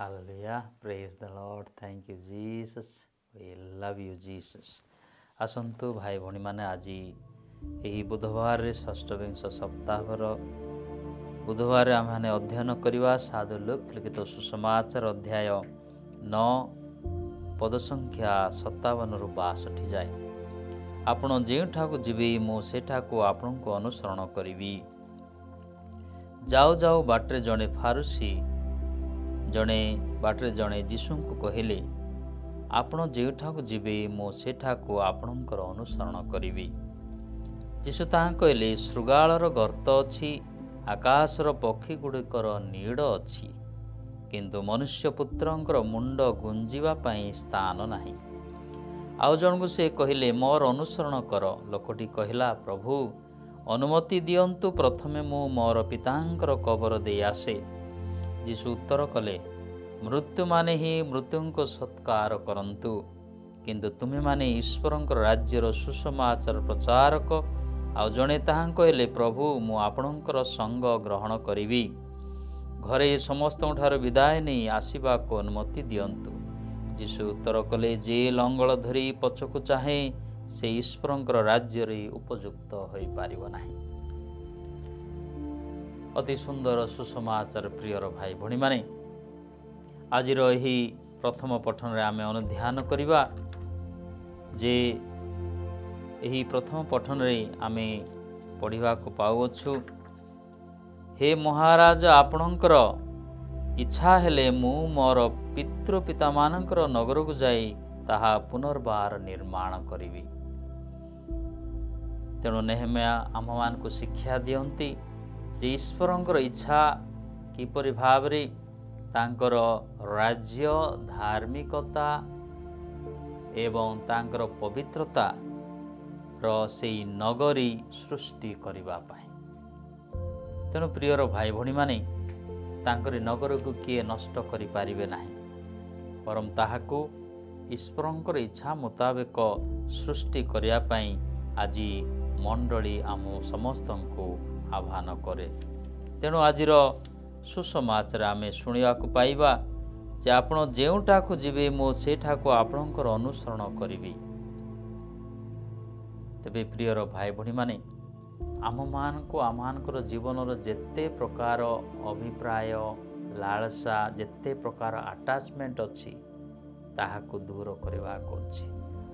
Hallelujah. Praise the Lord. Thank you, Jesus. We love you, Jesus. ଆସନ୍ତୁ ଭାଇ ଭଉଣୀମାନେ ଆଜି ଏହି ବୁଧବାରରେ ଷଷ୍ଠବିଂଶ ସପ୍ତାହର ବୁଧବାରରେ ଆମେମାନେ ଅଧ୍ୟୟନ କରିବା ସାଧୁ ଲୁକ୍ ଲିଖିତ ସୁସମାଚାର ଅଧ୍ୟାୟ 9 ପଦ ସଂଖ୍ୟା 57ରୁ 62 ଯାଏ। ଆପଣ ଯେଉଁଠାକୁ ଯିବେ ମୁଁ ସେଠାକୁ ଆପଣଙ୍କୁ ଅନୁସରଣ କରିବି। ଯାଉ ଯାଉ ବାଟରେ ଜଣେ ଯୀଶୁଙ୍କୁ କହିଲେ, ଆପଣ ଯେଉଁଠାକୁ ଯିବେ ମୁଁ ସେଠାକୁ ଆପଣଙ୍କର ଅନୁସରଣ କରିବି। ଯୀଶୁ ତାହାଙ୍କୁ କହିଲେ, ଶୃଗାଳର ଗର୍ତ୍ତ ଅଛି, ଆକାଶର ପକ୍ଷୀଗୁଡ଼ିକର ନୀଡ଼ ଅଛି, କିନ୍ତୁ ମନୁଷ୍ୟପୁତ୍ରଙ୍କର ମୁଣ୍ଡ ଗୁଞ୍ଜିବା ପାଇଁ ସ୍ଥାନ ନାହିଁ। ଆଉ ଜଣକୁ ସେ କହିଲେ, ମୋର ଅନୁସରଣ କର। ଲୋକଟି କହିଲା, ପ୍ରଭୁ ଅନୁମତି ଦିଅନ୍ତୁ, ପ୍ରଥମେ ମୁଁ ମୋର ପିତାଙ୍କର କବର ଦେଇ ଆସେ। ଯୀଶୁ ଉତ୍ତର କଲେ, ମୃତ୍ୟୁମାନେ ହିଁ ମୃତ୍ୟୁଙ୍କୁ ସତ୍କାର କରନ୍ତୁ, କିନ୍ତୁ ତୁମେମାନେ ଈଶ୍ୱରଙ୍କର ରାଜ୍ୟର ସୁସମାଚାର ପ୍ରଚାରକ। ଆଉ ଜଣେ ତାହାଙ୍କୁ କହିଲେ, ପ୍ରଭୁ ମୁଁ ଆପଣଙ୍କର ସଙ୍ଗ ଗ୍ରହଣ କରିବି। ଘରେ ସମସ୍ତଙ୍କଠାରୁ ବିଦାୟ ନେଇ ଆସିବାକୁ ଅନୁମତି ଦିଅନ୍ତୁ। ଯୀଶୁ ଉତ୍ତର କଲେ, ଯେ ଲଙ୍ଗଳ ଧରି ପଛକୁ ଚାହେଁ ସେ ଈଶ୍ୱରଙ୍କର ରାଜ୍ୟରେ ଉପଯୁକ୍ତ ହୋଇପାରିବ ନାହିଁ। ଅତି ସୁନ୍ଦର ସୁସମାଚାର ପ୍ରିୟର ଭାଇ ଭଉଣୀମାନେ, ଆଜିର ଏହି ପ୍ରଥମ ପଠନରେ ଆମେ ଅନୁଧ୍ୟାନ କରିବା ଯେ ଏହି ପ୍ରଥମ ପଠନରେ ଆମେ ପଢ଼ିବାକୁ ପାଉଅଛୁ, ହେ ମହାରାଜ, ଆପଣଙ୍କର ଇଚ୍ଛା ହେଲେ ମୁଁ ମୋର ପିତୃପିତାମାନଙ୍କର ନଗରକୁ ଯାଇ ତାହା ପୁନର୍ବାର ନିର୍ମାଣ କରିବି। ତେଣୁ ନେହେମିଆ ଆମମାନଙ୍କୁ ଶିକ୍ଷା ଦିଅନ୍ତି ଯେ ଈଶ୍ୱରଙ୍କର ଇଚ୍ଛା କିପରି ଭାବରେ ତାଙ୍କର ରାଜ୍ୟ, ଧାର୍ମିକତା ଏବଂ ତାଙ୍କର ପବିତ୍ରତାର ସେହି ନଗରୀ ସୃଷ୍ଟି କରିବା ପାଇଁ। ତେଣୁ ପ୍ରିୟର ଭାଇ ଭଉଣୀମାନେ, ତାଙ୍କରି ନଗରକୁ କିଏ ନଷ୍ଟ କରିପାରିବେ ନାହିଁ, ବରଂ ତାହାକୁ ଈଶ୍ୱରଙ୍କର ଇଚ୍ଛା ମୁତାବକ ସୃଷ୍ଟି କରିବା ପାଇଁ ଆଜି ମଣ୍ଡଳୀ ଆମ ସମସ୍ତଙ୍କୁ ଆହ୍ୱାନ କରେ। ତେଣୁ ଆଜିର ସୁସମାଚାର ଆମେ ଶୁଣିବାକୁ ପାଇବା ଯେ ଆପଣ ଯେଉଁଠାକୁ ଯିବେ ମୁଁ ସେଠାକୁ ଆପଣଙ୍କର ଅନୁସରଣ କରିବି। ତେବେ ପ୍ରିୟର ଭାଇ ଭଉଣୀମାନେ, ଆମମାନଙ୍କର ଜୀବନର ଯେତେ ପ୍ରକାର ଅଭିପ୍ରାୟ, ଲାଳସା, ଯେତେ ପ୍ରକାର ଆଟାଚମେଣ୍ଟ ଅଛି ତାହାକୁ ଦୂର କରିବାକୁ ଅଛି।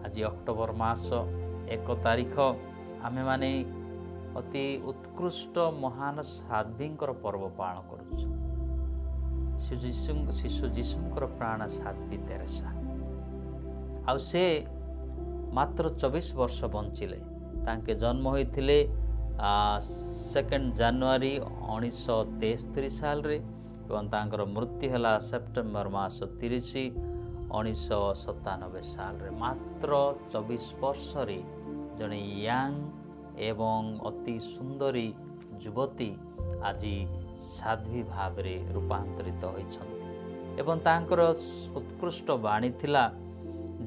ଆଜି ଅକ୍ଟୋବର ମାସ 1 ତାରିଖ ଆମେମାନେ ଅତି ଉତ୍କୃଷ୍ଟ ମହାନ ସାଧ୍ୱୀଙ୍କର ପର୍ବ ପାଳନ କରୁଛୁ। ଶିଶୁ ଯୀଶୁଙ୍କର ପ୍ରାଣ ସାଧ୍ୱୀ ତେରେସା। ଆଉ ସେ ମାତ୍ର 24 ବର୍ଷ ବଞ୍ଚିଲେ। ତାଙ୍କେ ଜନ୍ମ ହୋଇଥିଲେ 2 ଜାନୁଆରୀ 1963 ସାଲରେ ଏବଂ ତାଙ୍କର ମୃତ୍ୟୁ ହେଲା ସେପ୍ଟେମ୍ବର ମାସ 30, 1997 ସାଲରେ। ମାତ୍ର 24 ବର୍ଷରେ ଜଣେ ୟାଙ୍ଗ ଏବଂ ଅତି ସୁନ୍ଦରୀ ଯୁବତୀ ଆଜି ସାଧ୍ୱୀ ଭାବରେ ରୂପାନ୍ତରିତ ହୋଇଛନ୍ତି। ଏବଂ ତାଙ୍କର ଉତ୍କୃଷ୍ଟ ବାଣୀ ଥିଲା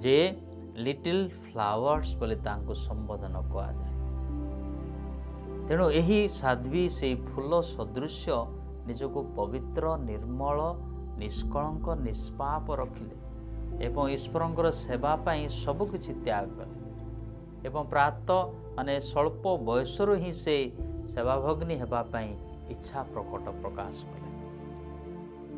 ଯେ ଲିଟିଲ୍ ଫ୍ଲାୱାର୍ସ ବୋଲି ତାଙ୍କୁ ସମ୍ବୋଧନ କୁହାଯାଏ। ତେଣୁ ଏହି ସାଧ୍ୱୀ ସେହି ଫୁଲ ସଦୃଶ୍ୟ ନିଜକୁ ପବିତ୍ର, ନିର୍ମଳ, ନିଷ୍କଳଙ୍କ, ନିଷ୍ପାପ ରଖିଲେ ଏବଂ ଈଶ୍ୱରଙ୍କର ସେବା ପାଇଁ ସବୁକିଛି ତ୍ୟାଗ କଲେ ଏବଂ ସ୍ୱଳ୍ପ ବୟସରୁ ହିଁ ସେ ସେବାଭଗ୍ନୀ ହେବା ପାଇଁ ଇଚ୍ଛା ପ୍ରକାଶ କଲେ।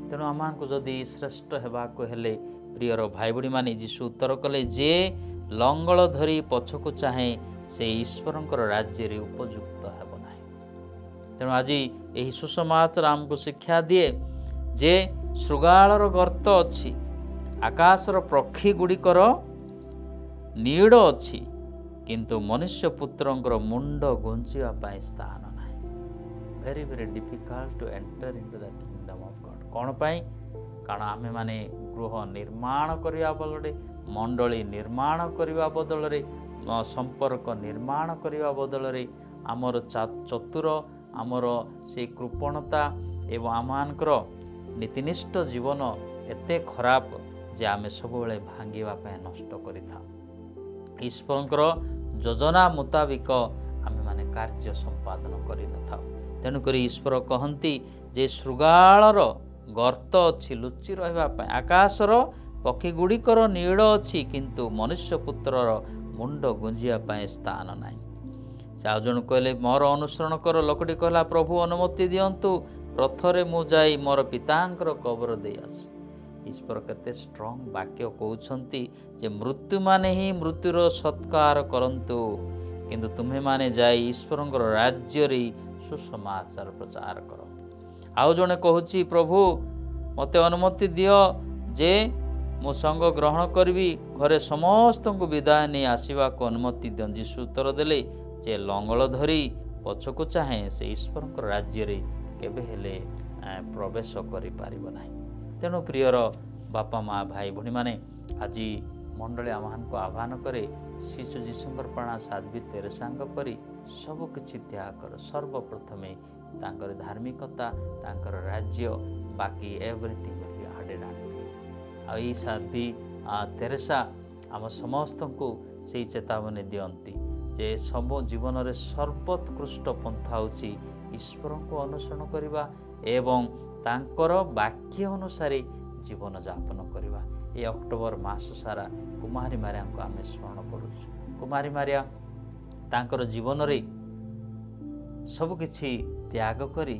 ତେଣୁ ଆମମାନଙ୍କୁ ଯଦି ଶ୍ରେଷ୍ଠ ହେବାକୁ ହେଲେ ପ୍ରିୟର ଭାଇ ଭଉଣୀମାନେ, ଯୀଶୁ ଉତ୍ତର କଲେ, ଯେ ଲଙ୍ଗଳ ଧରି ପଛକୁ ଚାହେଁ ସେ ଈଶ୍ୱରଙ୍କର ରାଜ୍ୟରେ ଉପଯୁକ୍ତ ହେବ ନାହିଁ। ତେଣୁ ଆଜି ଏହି ସୁସମାଚାର ଆମକୁ ଶିକ୍ଷା ଦିଏ ଯେ ଶୃଗାଳର ଗର୍ତ୍ତ ଅଛି, ଆକାଶର ପକ୍ଷୀ ଗୁଡ଼ିକର ନୀଡ଼ ଅଛି, କିନ୍ତୁ ମନୁଷ୍ୟ ପୁତ୍ରଙ୍କର ମୁଣ୍ଡ ଗୁଞ୍ଜିବା ପାଇଁ ସ୍ଥାନ ନାହିଁ। Very very difficult to enter into the kingdom of god. କ'ଣ ପାଇଁ? କାରଣ ଆମେମାନେ ଗୃହ ନିର୍ମାଣ କରିବା ବଦଳରେ, ମଣ୍ଡଳୀ ନିର୍ମାଣ କରିବା ବଦଳରେ, ସମ୍ପର୍କ ନିର୍ମାଣ କରିବା ବଦଳରେ ଆମର ଚତୁର, ଆମର ସେଇ କୃପଣତା ଏବଂ ଆମମାନଙ୍କର ନୀତିନିଷ୍ଠ ଜୀବନ ଏତେ ଖରାପ ଯେ ଆମେ ସବୁବେଳେ ଭାଙ୍ଗିବା ପାଇଁ ନଷ୍ଟ କରିଥାଉ। ଈଶ୍ୱରଙ୍କର ଯୋଜନା ମୁତାବିକ ଆମେମାନେ କାର୍ଯ୍ୟ ସମ୍ପାଦନ କରିନଥାଉ। ତେଣୁକରି ଈଶ୍ୱର କହନ୍ତି ଯେ ଶୃଗାଳର ଗର୍ତ୍ତ ଅଛି ଲୁଚି ରହିବା ପାଇଁ, ଆକାଶର ପକ୍ଷୀଗୁଡ଼ିକର ନୀଡ଼ ଅଛି, କିନ୍ତୁ ମନୁଷ୍ୟ ପୁତ୍ରର ମୁଣ୍ଡ ଗୁଞ୍ଜିବା ପାଇଁ ସ୍ଥାନ ନାହିଁ। ସେ ଆଉ ଜଣେ କହିଲେ, ମୋର ଅନୁସରଣ କର। ଲୋକଟି କହିଲା, ପ୍ରଭୁ ଅନୁମତି ଦିଅନ୍ତୁ, ପ୍ରଥମେ ମୁଁ ଯାଇ ମୋର ପିତାଙ୍କର କବର ଦେଇ ଆସେ। ଈଶ୍ୱର କେତେ ଷ୍ଟ୍ରଙ୍ଗ ବାକ୍ୟ କହୁଛନ୍ତି ଯେ ମୃତ୍ୟୁମାନେ ହିଁ ମୃତ୍ୟୁର ସତ୍କାର କରନ୍ତୁ, କିନ୍ତୁ ତୁମେମାନେ ଯାଇ ଈଶ୍ୱରଙ୍କର ରାଜ୍ୟରେ ସୁସମାଚାର ପ୍ରଚାର କର। ଆଉ ଜଣେ କହୁଛି, ପ୍ରଭୁ ମୋତେ ଅନୁମତି ଦିଅ ଯେ ମୁଁ ସଙ୍ଗ ଗ୍ରହଣ କରିବି, ଘରେ ସମସ୍ତଙ୍କୁ ବିଦାୟ ନେଇ ଆସିବାକୁ ଅନୁମତି ଦିଅନ୍ତୁ। ଯୀଶୁ ଉତ୍ତର ଦେଲେ, ଯେ ଲଙ୍ଗଳ ଧରି ପଛକୁ ଚାହେଁ ସେ ଈଶ୍ୱରଙ୍କର ରାଜ୍ୟରେ କେବେ ହେଲେ ପ୍ରବେଶ କରିପାରିବ ନାହିଁ। ତେଣୁ ପ୍ରିୟର ବାପା ମା ଭାଇ ଭଉଣୀମାନେ, ଆଜି ମଣ୍ଡଳୀ ଆମମାନଙ୍କୁ ଆହ୍ୱାନ କରେ, ଶିଶୁ ଯୀଶୁଙ୍କର ପ୍ରାଣ ସାଧ୍ୱୀ ତେରେସାଙ୍କ ପରି ସବୁକିଛି ତ୍ୟାଗ କର। ସର୍ବପ୍ରଥମେ ତାଙ୍କର ଧାର୍ମିକତା, ତାଙ୍କର ରାଜ୍ୟ, ବାକି everything will be added unto you. ଆଉ ଏଇ ସାଧ୍ୱୀ ତେରେସା ଆମ ସମସ୍ତଙ୍କୁ ସେଇ ଚେତାବନୀ ଦିଅନ୍ତି ଯେ ସବୁ ଜୀବନରେ ସର୍ବୋତ୍କୃଷ୍ଟ ପନ୍ଥା ହେଉଛି ଈଶ୍ୱରଙ୍କୁ ଅନୁସରଣ କରିବା ଏବଂ ତାଙ୍କର ବାକ୍ୟ ଅନୁସାରେ ଜୀବନଯାପନ କରିବା। ଏ ଅକ୍ଟୋବର ମାସ ସାରା କୁମାରୀ ମାରିଆଙ୍କୁ ଆମେ ସ୍ମରଣ କରୁଛୁ। କୁମାରୀ ମାରିଆ ତାଙ୍କର ଜୀବନରେ ସବୁକିଛି ତ୍ୟାଗ କରି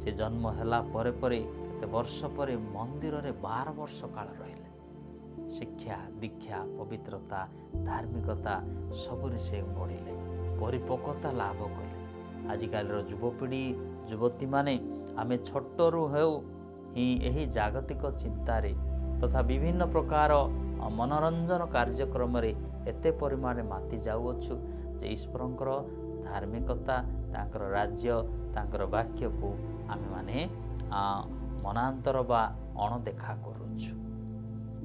ସେ ଜନ୍ମ ହେଲା ପରେ ପରେ କେତେ ବର୍ଷ ପରେ ମନ୍ଦିରରେ 12 ବର୍ଷ କାଳ ରହିଲେ। ଶିକ୍ଷା, ଦୀକ୍ଷା, ପବିତ୍ରତା, ଧାର୍ମିକତା ସବୁରେ ସେ ବଢ଼ିଲେ, ପରିପକ୍ୱତା ଲାଭ କଲେ। ଆଜିକାଲିର ଯୁବପିଢ଼ି, ଯୁବତୀମାନେ ଆମେ ଛୋଟରୁ ହେଉ ହିଁ ଏହି ଜାଗତିକ ଚିନ୍ତାରେ ତଥା ବିଭିନ୍ନ ପ୍ରକାର ମନୋରଞ୍ଜନ କାର୍ଯ୍ୟକ୍ରମରେ ଏତେ ପରିମାଣରେ ମାତି ଯାଉଅଛୁ ଯେ ଈଶ୍ୱରଙ୍କର ଧାର୍ମିକତା, ତାଙ୍କର ରାଜ୍ୟ, ତାଙ୍କର ବାକ୍ୟକୁ ଆମେମାନେ ମନାନ୍ତର ବା ଅଣଦେଖା କରୁଛୁ।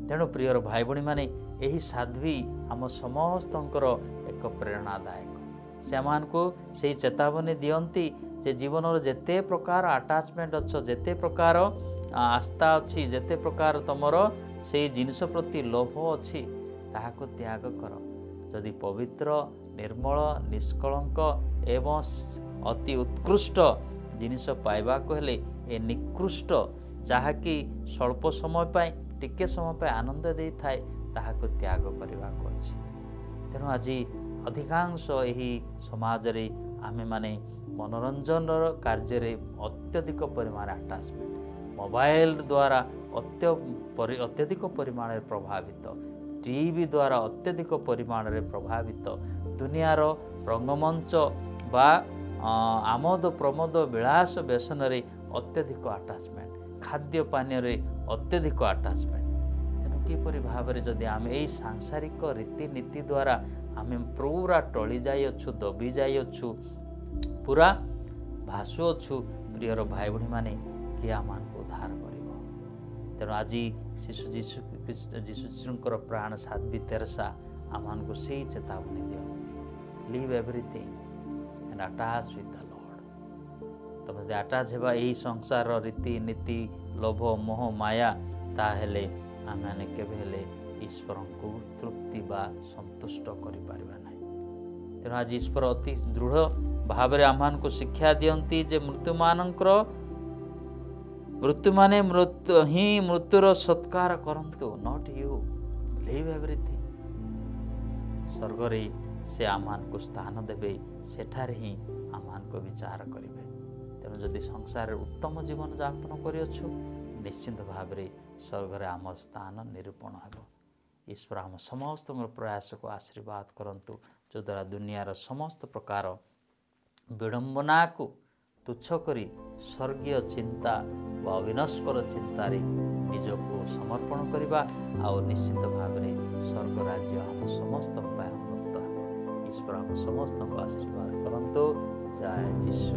ତେଣୁ ପ୍ରିୟର ଭାଇ ଭଉଣୀମାନେ, ଏହି ସାଧ୍ୱୀ ଆମ ସମସ୍ତଙ୍କର ଏକ ପ୍ରେରଣାଦାୟକ। ସେମାନଙ୍କୁ ସେଇ ଚେତାବନୀ ଦିଅନ୍ତି ଯେ ଜୀବନର ଯେତେ ପ୍ରକାର ଆଟାଚମେଣ୍ଟ ଅଛି, ଯେତେ ପ୍ରକାର ଆସ୍ଥା ଅଛି, ଯେତେ ପ୍ରକାର ତୁମର ସେଇ ଜିନିଷ ପ୍ରତି ଲୋଭ ଅଛି, ତାହାକୁ ତ୍ୟାଗ କର। ଯଦି ପବିତ୍ର, ନିର୍ମଳ, ନିଷ୍କଳଙ୍କ ଏବଂ ଅତି ଉତ୍କୃଷ୍ଟ ଜିନିଷ ପାଇବାକୁ ହେଲେ ଏ ନିକୃଷ୍ଟ, ଯାହାକି ସ୍ୱଳ୍ପ ସମୟ ପାଇଁ, ଟିକେ ସମୟ ପାଇଁ ଆନନ୍ଦ ଦେଇଥାଏ, ତାହାକୁ ତ୍ୟାଗ କରିବାକୁ ଅଛି। ତେଣୁ ଆଜି ଅଧିକାଂଶ ଏହି ସମାଜରେ ଆମେମାନେ ମନୋରଞ୍ଜନର କାର୍ଯ୍ୟରେ ଅତ୍ୟଧିକ ପରିମାଣରେ ଆଟାଚମେଣ୍ଟ, ମୋବାଇଲ ଦ୍ୱାରା ଅତ୍ୟଧିକ ପରିମାଣରେ ପ୍ରଭାବିତ, ଟିଭି ଦ୍ୱାରା ଅତ୍ୟଧିକ ପରିମାଣରେ ପ୍ରଭାବିତ, ଦୁନିଆର ରଙ୍ଗମଞ୍ଚ ବା ଆମୋଦ ପ୍ରମୋଦ ବିଳାସ ବ୍ୟସନରେ ଅତ୍ୟଧିକ ଆଟାଚମେଣ୍ଟ, ଖାଦ୍ୟ ପାନୀୟରେ ଅତ୍ୟଧିକ ଆଟାଚମେଣ୍ଟ। ତେଣୁ କିପରି ଭାବରେ ଯଦି ଆମେ ଏହି ସାଂସାରିକ ରୀତିନୀତି ଦ୍ୱାରା ଆମେ ପୁରା ଟଳି ଯାଇଅଛୁ, ଦବି ଯାଇଅଛୁ, ପୁରା ଭାସୁଅଛୁ, ପ୍ରିୟର ଭାଇ ଭଉଣୀମାନେ, କିଏ ଆମମାନଙ୍କୁ ଉଦ୍ଧାର କରିବ? ତେଣୁ ଆଜି ଯୀଶୁଙ୍କର ପ୍ରାଣ ସାଧ୍ୱୀ ତେରେସା ଆମମାନଙ୍କୁ ସେଇ ଚେତାବନୀ ଦିଅନ୍ତି, leave everything and attach with the lord. ତମେ ଯଦି ଆଟାଚ୍ ହେବା ଏହି ସଂସାରର ରୀତିନୀତି, ଲୋଭ, ମୋହ, ମାୟା, ତାହେଲେ ଆମେମାନେ କେବେ ହେଲେ ଈଶ୍ୱରଙ୍କୁ ତୃପ୍ତି ବା ସନ୍ତୁଷ୍ଟ କରିପାରିବା ନାହିଁ। ତେଣୁ ଆଜି ଈଶ୍ୱର ଅତି ଦୃଢ଼ ଭାବରେ ଆମମାନଙ୍କୁ ଶିକ୍ଷା ଦିଅନ୍ତି ଯେ ମୃତ୍ୟୁମାନେ ହିଁ ମୃତ୍ୟୁର ସତ୍କାର କରନ୍ତୁ, ନଟ୍ ୟୁ, ଲିଭ୍ ଏଭ୍ରିଥିଙ୍ଗ। ସ୍ୱର୍ଗରେ ସେ ଆମମାନଙ୍କୁ ସ୍ଥାନ ଦେବେ, ସେଠାରେ ହିଁ ଆମମାନଙ୍କୁ ବିଚାର କରିବେ। ତେଣୁ ଯଦି ସଂସାରରେ ଉତ୍ତମ ଜୀବନଯାପନ କରିଅଛୁ, ନିଶ୍ଚିନ୍ତ ଭାବରେ ସ୍ୱର୍ଗରେ ଆମ ସ୍ଥାନ ନିରୂପଣ ହେବ। ଈଶ୍ୱର ଆମ ସମସ୍ତଙ୍କର ପ୍ରୟାସକୁ ଆଶୀର୍ବାଦ କରନ୍ତୁ, ଯଦ୍ୱାରା ଦୁନିଆର ସମସ୍ତ ପ୍ରକାର ବିଡ଼ମ୍ବନାକୁ ତୁଚ୍ଛ କରି ସ୍ୱର୍ଗୀୟ ଚିନ୍ତା ବା ଅବିନଶ୍ୱର ଚିନ୍ତାରେ ନିଜକୁ ସମର୍ପଣ କରିବା, ଆଉ ନିଶ୍ଚିତ ଭାବରେ ସ୍ୱର୍ଗ ରାଜ୍ୟ ଆମ ସମସ୍ତଙ୍କ ପାଇଁ ଉନ୍ମୁକ୍ତ ହେବ। ଈଶ୍ୱର ଆମ ସମସ୍ତଙ୍କୁ ଆଶୀର୍ବାଦ କରନ୍ତୁ। ଜୟ ଯୀଶୁ।